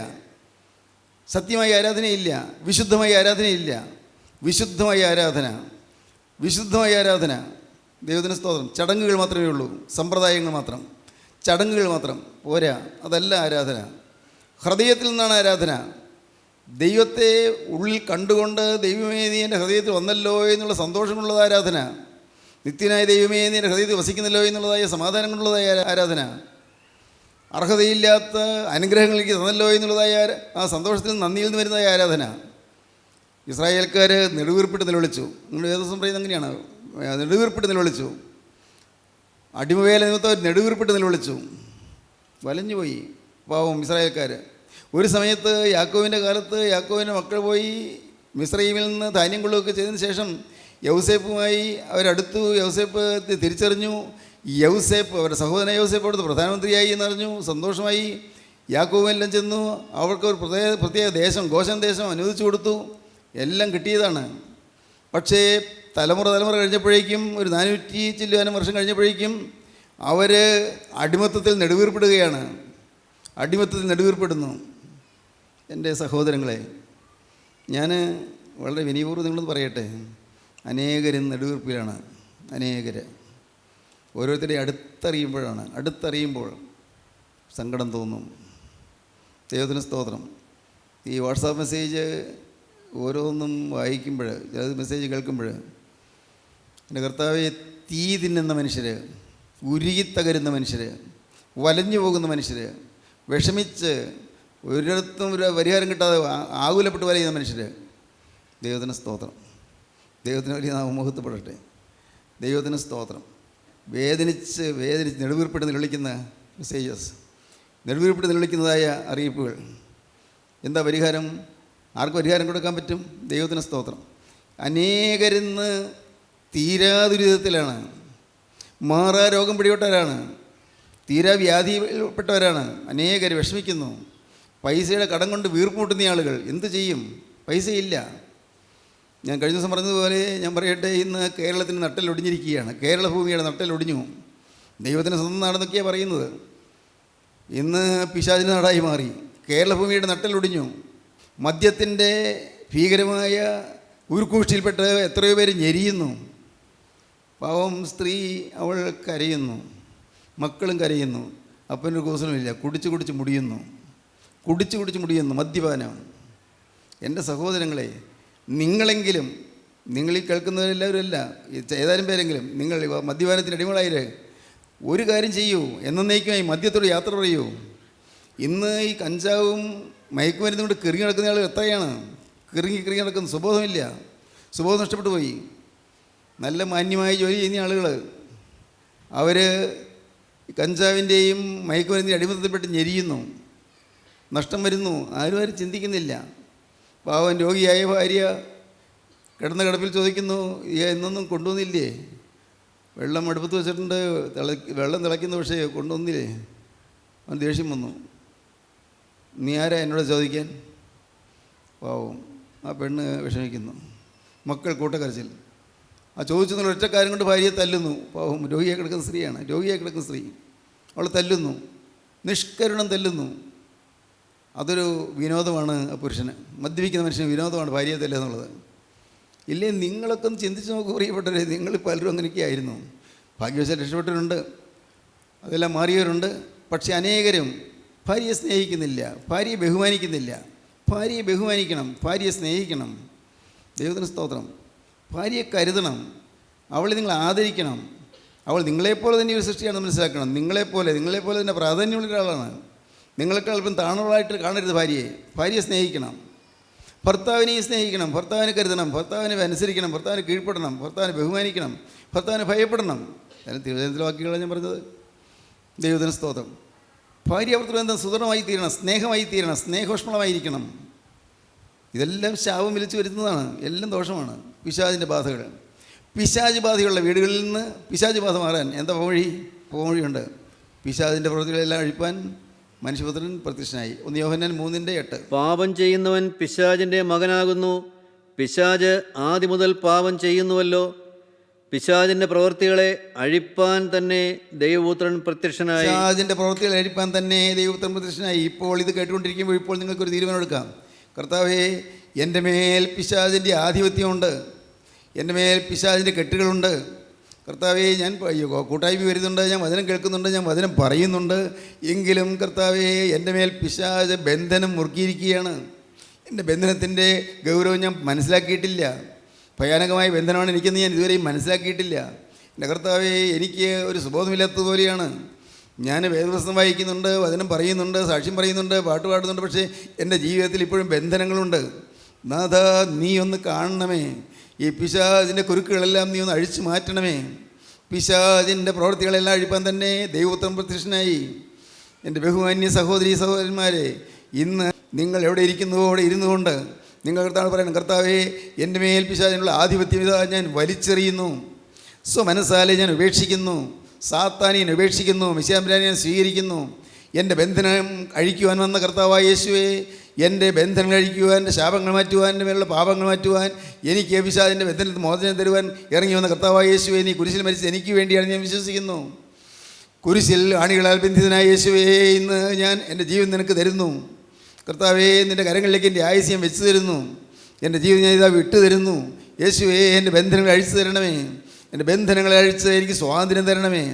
സത്യമായ ആരാധനയില്ല, വിശുദ്ധമായ ആരാധനയില്ല. വിശുദ്ധമായ ആരാധന, വിശുദ്ധമായ ആരാധന. ദൈവത്തിന് സ്തോത്രം. ചടങ്ങുകൾ മാത്രമേ ഉള്ളൂ, സമ്പ്രദായങ്ങൾ മാത്രം, ചടങ്ങുകൾ മാത്രം പോരാ. അതല്ല ആരാധന. ഹൃദയത്തിൽ നിന്നാണ് ആരാധന. ദൈവത്തെ ഉള്ളിൽ കണ്ടുകൊണ്ട്, ദൈവമേ നീ എൻ്റെ ഹൃദയത്തിൽ വന്നല്ലോ എന്നുള്ള സന്തോഷമുള്ളതായ ആരാധന, നിത്യനായ ദൈവമേ നീ എൻ്റെ ഹൃദയത്തിൽ വസിക്കുന്നല്ലോ എന്നുള്ളതായ സമാധാനം കൊണ്ടുള്ളതായ ആരാധന, അർഹതയില്ലാത്ത അനുഗ്രഹങ്ങളിലേക്ക് തന്നല്ലോ എന്നുള്ളതായ ആ സന്തോഷത്തിൽ നന്ദിയിൽ നിന്ന് വരുന്നതായ ആരാധന. ഇസ്രായേൽക്കാർ നെടുവീർപ്പിട്ട് നിലവിളിച്ചു. നിങ്ങൾ ഏത് ദിവസം പറയുന്നത് അങ്ങനെയാണ്, നെടുവീർപ്പിട്ട് നിലവിളിച്ചു. അടിമവേല നിമിത്തം അവർ നെടുവീർപ്പിട്ട് നിലവിളിച്ചു, വലഞ്ഞുപോയി പാവം ഇസ്രായേൽക്കാർ. ഒരു സമയത്ത് യാക്കോവിൻ്റെ കാലത്ത് യാക്കോവിൻ്റെ മക്കൾ പോയി മിസ്രയീമിൽ നിന്ന് ധാന്യം കൊള്ളുകയൊക്കെ ചെയ്തതിന് ശേഷം യൗസേപ്പുമായി അവരടുത്തു. യൗസേപ്പ് തിരിച്ചറിഞ്ഞു. യൗസേപ്പ് അവരുടെ സഹോദരൻ യൗസേപ്പ് അവിടുത്തെ പ്രധാനമന്ത്രിയായി എന്നറിഞ്ഞു. സന്തോഷമായി. യാക്കോബെല്ലാം ചെന്നു. അവർക്ക് ഒരു പ്രത്യേക ദേശം, ഗോശൻ ദേശം അനുവദിച്ചു കൊടുത്തു. എല്ലാം കിട്ടിയതാണ്. പക്ഷേ തലമുറ കഴിഞ്ഞപ്പോഴേക്കും, ഒരു 400 ചില്ലുവാനും വർഷം കഴിഞ്ഞപ്പോഴേക്കും അവർ അടിമത്തത്തിൽ നെടുവീർപ്പിടുകയാണ്. അടിമത്തത്തിൽ നെടുവീർപ്പിടുന്നു. എൻ്റെ സഹോദരങ്ങളെ, ഞാൻ വളരെ വിനയപൂർവ്വം നിങ്ങളൊന്ന് പറയട്ടെ, അനേകരും നെടുവീർപ്പിലാണ്. അനേകർ ഓരോരുത്തരെയും അടുത്തറിയുമ്പോൾ സങ്കടം തോന്നും. ദൈവത്തിന് സ്തോത്രം. ഈ വാട്സാപ്പ് മെസ്സേജ് ഓരോന്നും വായിക്കുമ്പോൾ, ചില മെസ്സേജ് കേൾക്കുമ്പോൾ, എൻ്റെ കർത്താവെ, തീ തിന്നുന്ന മനുഷ്യർ, ഉരുകിത്തകരുന്ന മനുഷ്യർ, വലഞ്ഞു പോകുന്ന മനുഷ്യർ, വിഷമിച്ച് ഒരിടത്തും ഒരു പരിഹാരം കിട്ടാതെ ആകുലപ്പെട്ട് വലയുന്ന മനുഷ്യർ, ദൈവത്തിന് സ്തോത്രം. ദൈവത്തിന് വലിയ നാമമഹത്വപ്പെടട്ടെ. ദൈവത്തിന് സ്തോത്രം. വേദനിച്ച് നെടുവീർപ്പിട്ട് നിലവിളിക്കുന്ന മെസ്സേജസ്, നെടുവീർപ്പിട്ട് നിലവിളിക്കുന്നതായ അറിയിപ്പുകൾ. എന്താ പരിഹാരം? ആർക്ക് പരിഹാരം കൊടുക്കാൻ പറ്റും? ദൈവത്തിന് സ്തോത്രം. അനേകരിന്ന് തീരാദുരിതത്തിലാണ്, മാറാ രോഗം പിടിപെട്ടവരാണ്, തീരാ വ്യാധിപ്പെട്ടവരാണ്. അനേകർ വിഷമിക്കുന്നു. പൈസയുടെ കടം കൊണ്ട് വീർപ്പുമുട്ടുന്ന ആളുകൾ എന്ത് ചെയ്യും? പൈസയില്ല. ഞാൻ കഴിഞ്ഞ ദിവസം പറഞ്ഞതുപോലെ ഞാൻ പറയട്ടെ, ഇന്ന് കേരളത്തിന് നട്ടലൊടിഞ്ഞിരിക്കുകയാണ്. കേരള ഭൂമിയുടെ നട്ടലൊടിഞ്ഞു. ദൈവത്തിന് സ്വന്തം നാടെന്നൊക്കെയാണ് പറയുന്നത്. ഇന്ന് പിശാചിൻ്റെ നാടായി മാറി. കേരള ഭൂമിയുടെ നട്ടലൊടിഞ്ഞു. മദ്യത്തിൻ്റെ ഭീകരമായ ഉരുക്കൂഷ്ടിയിൽപ്പെട്ട് എത്രയോ പേര് ഞെരിയുന്നു. പാവം സ്ത്രീ, അവൾ കരയുന്നു, മക്കളും കരയുന്നു. അപ്പനൊരു കൂസലുമില്ല. കുടിച്ച് മുടിയുന്നു. മദ്യപാനം. എൻ്റെ സഹോദരങ്ങളെ, നിങ്ങളെങ്കിലും, നിങ്ങളീ കേൾക്കുന്നവരെല്ലാവരും അല്ല, ഏതാനും പേരെങ്കിലും നിങ്ങൾ മദ്യപാനത്തിന് അടിമകളായില്ലേ, ഒരു കാര്യം ചെയ്യൂ. എന്നേക്കുമായി മദ്യത്തോട് യാത്ര പറയൂ. ഇന്ന് ഈ കഞ്ചാവും മയക്കുമരുന്നും കൊണ്ട് കിറങ്ങി നടക്കുന്ന ആളുകൾ എത്രയാണ്? കിറങ്ങി നടക്കുന്നു. സുബോധമില്ല. സുബോധം നഷ്ടപ്പെട്ടു പോയി. നല്ല മാന്യമായി ജോലി ചെയ്യുന്ന ആളുകൾ, അവർ കഞ്ചാവിൻ്റെയും മയക്കുമരുന്നിൻ്റെ അടിമത്തത്തിൽപ്പെട്ട് ഞെരിയുന്നു. നഷ്ടം വരുന്നു. ആരും ചിന്തിക്കുന്നില്ല. പാവൻ രോഗിയായ ഭാര്യ കിടന്ന കിടപ്പിൽ ചോദിക്കുന്നു, എന്നൊന്നും കൊണ്ടുവന്നില്ലേ? വെള്ളം അടുപ്പത്ത് വെച്ചിട്ടുണ്ട്, വെള്ളം തിളയ്ക്കുന്നു, പക്ഷേ കൊണ്ടുവന്നില്ലേ? അവൻ ദേഷ്യം വന്നു. നീ ആരാ എന്നോട് ചോദിക്കാൻ? പാവം ആ പെണ്ണ് വിഷമിക്കുന്നു. മക്കൾ കൂട്ടക്കരച്ചിൽ. ആ ചോദിച്ചെന്നുള്ള ഒറ്റക്കാരം കൊണ്ട് ഭാര്യയെ തല്ലുന്നു. പാവം രോഗിയായി കിടക്കുന്ന സ്ത്രീ അവളെ തല്ലുന്നു. നിഷ്കരുണം തല്ലുന്നു. അതൊരു വിനോദമാണ് ആ പുരുഷന്. മദ്യപിക്കുന്ന മനുഷ്യന് വിനോദമാണ് ഭാര്യയെ തല്ലുക എന്നുള്ളത്. ഇല്ലേ, നിങ്ങളൊക്കെ ഒന്ന് ചിന്തിച്ച് നോക്കുക പ്രിയപ്പെട്ടവരെ. നിങ്ങൾ പലരും അങ്ങനെയൊക്കെ ആയിരുന്നു. ഭാഗ്യവശാൽ രക്ഷപ്പെട്ടവരുണ്ട്, അതെല്ലാം മാറിയവരുണ്ട്. പക്ഷേ അനേകരും ഭാര്യയെ സ്നേഹിക്കുന്നില്ല, ഭാര്യയെ ബഹുമാനിക്കുന്നില്ല. ഭാര്യയെ ബഹുമാനിക്കണം, ഭാര്യയെ സ്നേഹിക്കണം. ദൈവത്തിന് സ്തോത്രം. ഭാര്യയെ കരുതണം, അവളെ നിങ്ങൾ ആദരിക്കണം. അവൾ നിങ്ങളെപ്പോലെ തന്നെ ഒരു സൃഷ്ടിയാണെന്ന് മനസ്സിലാക്കണം. നിങ്ങളെപ്പോലെ തന്നെ പ്രാധാന്യമുള്ള ഒരാളാണ്. നിങ്ങൾക്ക് അല്പം താണുകളായിട്ട് കാണരുത് ഭാര്യയെ സ്നേഹിക്കണം. ഭർത്താവിനെയും സ്നേഹിക്കണം, ഭർത്താവിനെ കരുതണം, ഭർത്താവിനെ അനുസരിക്കണം, ഭർത്താവിനെ കീഴ്പ്പെടണം, ഭർത്താവിനെ ബഹുമാനിക്കണം, ഭർത്താവിനെ ഭയപ്പെടണം. അതിന് തിരുവനന്തപുരത്തിലെ വാക്കുകളാണ് ഞാൻ പറഞ്ഞത്. ദൈവത്തിന് സ്തോത്രം. ഭാര്യാഭർത്തൃബന്ധം സുദൃഢമായി തീരണം, സ്നേഹമായി തീരണം, സ്നേഹോഷ്മളമായിരിക്കണം. ഇതെല്ലാം ശാപം വിളിച്ചു വരുന്നതാണ്. എല്ലാം ദോഷമാണ്. പിശാചിൻ്റെ ബാധകൾ. പിശാച് ബാധയുള്ള വീടുകളിൽ നിന്ന് പിശാച് ബാധ മാറാൻ എന്താ പോവഴിയുണ്ട്. പിശാചിൻ്റെ പ്രവൃത്തികളെല്ലാം അഴിപ്പാൻ മനുഷ്യപുത്രൻ പ്രത്യക്ഷനായി. 1 യോഹന്നാൻ 3:8. പാപം ചെയ്യുന്നവൻ പിശാചിൻ്റെ മകനാകുന്നു. പിശാച് ആദ്യം മുതൽ പാപം ചെയ്യുന്നുവല്ലോ. പിശാചിൻ്റെ പ്രവൃത്തികളെ അഴിപ്പാൻ തന്നെ ദൈവപുത്രൻ പ്രത്യക്ഷനായി. പിശാചിൻ്റെ പ്രവൃത്തികളെ അഴിപ്പാൻ തന്നെ ദൈവപുത്രൻ പ്രത്യക്ഷനായി. ഇപ്പോൾ ഇത് കേട്ടുകൊണ്ടിരിക്കുമ്പോൾ ഇപ്പോൾ നിങ്ങൾക്കൊരു തീരുമാനം എടുക്കാം. കർത്താവേ, എൻ്റെ മേൽ പിശാചിൻ്റെ ആധിപത്യമുണ്ട്, എൻ്റെ മേൽ പിശാചിൻ്റെ കെട്ടുകളുണ്ട്. കർത്താവേ, ഞാൻ കൂട്ടായ്മ വരുന്നുണ്ട്, ഞാൻ വചനം കേൾക്കുന്നുണ്ട്, ഞാൻ വചനം പറയുന്നുണ്ട്. എങ്കിലും കർത്താവേ, എൻ്റെ മേൽ പിശാച് ബന്ധനം മുറുക്കിയിരിക്കുകയാണ്. എൻ്റെ ബന്ധനത്തിൻ്റെ ഗൗരവം ഞാൻ മനസ്സിലാക്കിയിട്ടില്ല. ഭയാനകമായ ബന്ധനമാണ് എനിക്കെന്ന് ഞാൻ ഇതുവരെയും മനസ്സിലാക്കിയിട്ടില്ല. എൻ്റെ കർത്താവേ, എനിക്ക് ഒരു സുബോധമില്ലാത്തതുപോലെയാണ്. ഞാൻ വേദപുസ്തകം വായിക്കുന്നുണ്ട്, വചനം പറയുന്നുണ്ട്, സാക്ഷ്യം പറയുന്നുണ്ട്, പാട്ട് പാടുന്നുണ്ട്. പക്ഷേ എൻ്റെ ജീവിതത്തിൽ ഇപ്പോഴും ബന്ധനങ്ങളുണ്ട്. നാഥാ, നീ ഒന്ന് കാണണമേ. ഈ പിശാചിൻ്റെ കുരുക്കുകളെല്ലാം നീ ഒന്ന് അഴിച്ചു മാറ്റണമേ. പിശാചിൻ്റെ പ്രവൃത്തികളെല്ലാം അഴിപ്പാൻ തന്നെ ദൈവത്വം പ്രത്യക്ഷനായി. എൻ്റെ ബഹുമാന്യ സഹോദരീ സഹോദരന്മാരെ, ഇന്ന് നിങ്ങൾ എവിടെ ഇരിക്കുന്നുവോ അവിടെ ഇരുന്നു കൊണ്ട് നിങ്ങൾ കർത്താവ് പറയണം, കർത്താവേ, എൻ്റെ മേൽ പിശാചിനുള്ള ആധിപത്യം ഇതാ ഞാൻ വലിച്ചെറിയുന്നു, സ്വമനസ്സാലെ ഞാൻ ഉപേക്ഷിക്കുന്നു, സാത്താനിയെ ഉപേക്ഷിക്കുന്നു, മിശിഹായെ ഞാൻ സ്വീകരിക്കുന്നു. എൻ്റെ ബന്ധനം അഴിക്കുവാൻ വന്ന കർത്താവായ യേശുവേ, എൻ്റെ ബന്ധനങ്ങൾ അഴിക്കുവാൻ, എൻ്റെ ശാപങ്ങൾ മാറ്റുവാൻ, എൻ്റെ മേലുള്ള പാപങ്ങൾ മാറ്റുവാൻ, എനിക്ക് പിശാചിൻ്റെ ബന്ധനത്തിൽ മോചനം തരുവാൻ ഇറങ്ങി വന്ന കർത്താവായ യേശുവേ, നീ കുരിശിൽ മരിച്ചത് എനിക്ക് വേണ്ടിയാണ് ഞാൻ വിശ്വസിക്കുന്നു. കുരിശിൽ ആണികളാൽ ബന്ധിതനായ യേശുവേ, ഇന്ന് ഞാൻ എൻ്റെ ജീവൻ നിനക്ക് തരുന്നു. കർത്താവേ, നിൻ്റെ കരങ്ങളിലേക്ക് എൻ്റെ ആയുസ്യം വെച്ച് തരുന്നു. എൻ്റെ ജീവൻ ഞാൻ ഇതാ വിട്ടു തരുന്നു. യേശുവേ, എൻ്റെ ബന്ധനങ്ങൾ അഴിച്ചു തരണമേ. എൻ്റെ ബന്ധനങ്ങളെ അഴിച്ച് എനിക്ക് സ്വാതന്ത്ര്യം തരണമേ.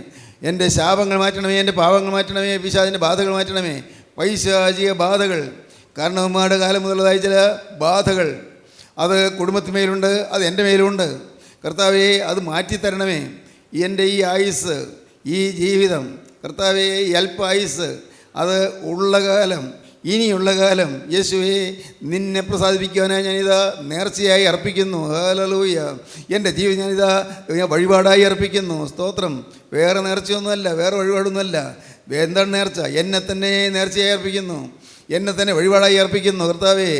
എൻ്റെ ശാപങ്ങൾ മാറ്റണമേ, എൻ്റെ പാപങ്ങൾ മാറ്റണമേ, പിശാചിൻ്റെ ബാധകൾ മാറ്റണമേ. പൈശാചിക ബാധകൾ, കാരണവന്മാരുടെ കാലം മുതലുള്ളതായ ചില ബാധകൾ, അത് കുടുംബത്തിന്മേലുണ്ട്, അത് എൻ്റെ മേലുണ്ട്. കർത്താവേ, അത് മാറ്റിത്തരണമേ. എൻ്റെ ഈ ആയുസ്, ഈ ജീവിതം, കർത്താവേ, ഈ അല്പായുസ്, അത് ഉള്ള കാലം, ഇനിയുള്ള കാലം യേശുവേ, നിന്നെ പ്രസാദിപ്പിക്കുവാനായി ഞാനിതാ നേർച്ചയായി അർപ്പിക്കുന്നു. ഹല്ലേലൂയ. എൻ്റെ ജീവൻ ഞാനിതാ വഴിപാടായി അർപ്പിക്കുന്നു. സ്തോത്രം. വേറെ നേർച്ചയൊന്നുമല്ല, വേറെ വഴിപാടൊന്നുമല്ല. എന്താണ് നേർച്ച? എന്നെ തന്നെ നേർച്ചയായി അർപ്പിക്കുന്നു, എന്നെ തന്നെ വഴിപാടായി അർപ്പിക്കുന്നു. കർത്താവേ,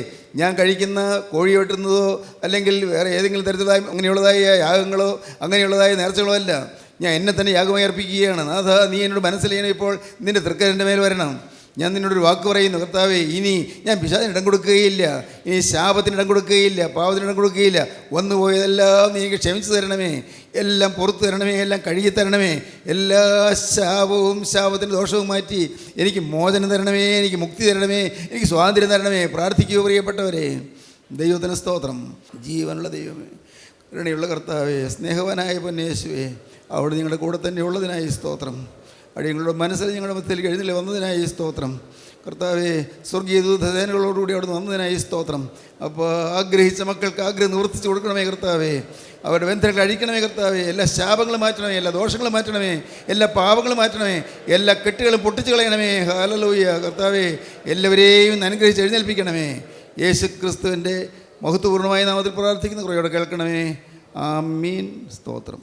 ഞാൻ കഴിക്കുന്ന കോഴി വെട്ടുന്നതോ അല്ലെങ്കിൽ വേറെ ഏതെങ്കിലും തരത്തിലായ അങ്ങനെയുള്ളതായ യാഗങ്ങളോ അങ്ങനെയുള്ളതായ നേർച്ചകളോ അല്ല. ഞാൻ എന്നെ തന്നെ യാഗമായി അർപ്പിക്കുകയാണ്. നാഥ, നീ എന്നോട് മനസ്സിലായണം. ഇപ്പോൾ നിൻ്റെ തൃക്കരൻ്റെ മേൽ വരണം. ഞാൻ നിന്നോടൊരു വാക്ക് പറയുന്നു, കർത്താവേ, ഇനി ഞാൻ പിശാചിന് ഇടം കൊടുക്കുകയില്ല, ഇനി ശാപത്തിന് ഇടം കൊടുക്കുകയില്ല, പാപത്തിന് ഇടം കൊടുക്കുകയില്ല. വന്നു പോയതെല്ലാം നീ എനിക്ക് ക്ഷമിച്ചു തരണമേ, എല്ലാം പുറത്തു തരണമേ, എല്ലാം കഴുകി തരണമേ. എല്ലാ ശാപവും ശാപത്തിൻ്റെ ദോഷവും മാറ്റി എനിക്ക് മോചനം തരണമേ, എനിക്ക് മുക്തി തരണമേ, എനിക്ക് സ്വാതന്ത്ര്യം തരണമേ. പ്രാർത്ഥിക്കുക പ്രിയപ്പെട്ടവരെ. ദൈവത്തിന് സ്തോത്രം. ജീവനുള്ള ദൈവമേ, കരുണയുള്ള കർത്താവേ, സ്നേഹവാനായ പൊന്നേശുവേ, അവിടെ നിങ്ങളുടെ കൂടെ തന്നെ ഉള്ളതിനായി സ്തോത്രം. അടിയങ്ങളുടെ മനസ്സിൽ ഞങ്ങളുടെ മധ്യത്തിൽ എഴുന്നള്ളി വന്നതിനായി സ്തോത്രം. കർത്താവേ, സ്വർഗീയ ദൂതസേനകളോടുകൂടി അവിടെ വന്നതിനായി സ്തോത്രം. അപ്പോൾ ആഗ്രഹിച്ച മക്കൾക്ക് ആഗ്രഹം നിവർത്തിച്ച് കൊടുക്കണമേ കർത്താവേ. അവരുടെ ബന്ധങ്ങൾ അഴിക്കണമേ കർത്താവേ. എല്ലാ ശാപങ്ങളും മാറ്റണമേ, എല്ലാ ദോഷങ്ങളും മാറ്റണമേ, എല്ലാ പാപങ്ങളും മാറ്റണമേ, എല്ലാ കെട്ടുകളും പൊട്ടിച്ച് കളയണമേ. ഹല്ലേലൂയ. കർത്താവേ, എല്ലാവരെയും അനുഗ്രഹിച്ച് എഴുന്നേൽപ്പിക്കണമേ. യേശു ക്രിസ്തുവിൻ്റെ മഹത്വപൂർണ്ണമായ നാമത്തിൽ പ്രാർത്ഥിക്കുന്ന കുറയോടെ കേൾക്കണമേ. ആമീൻ. സ്തോത്രം.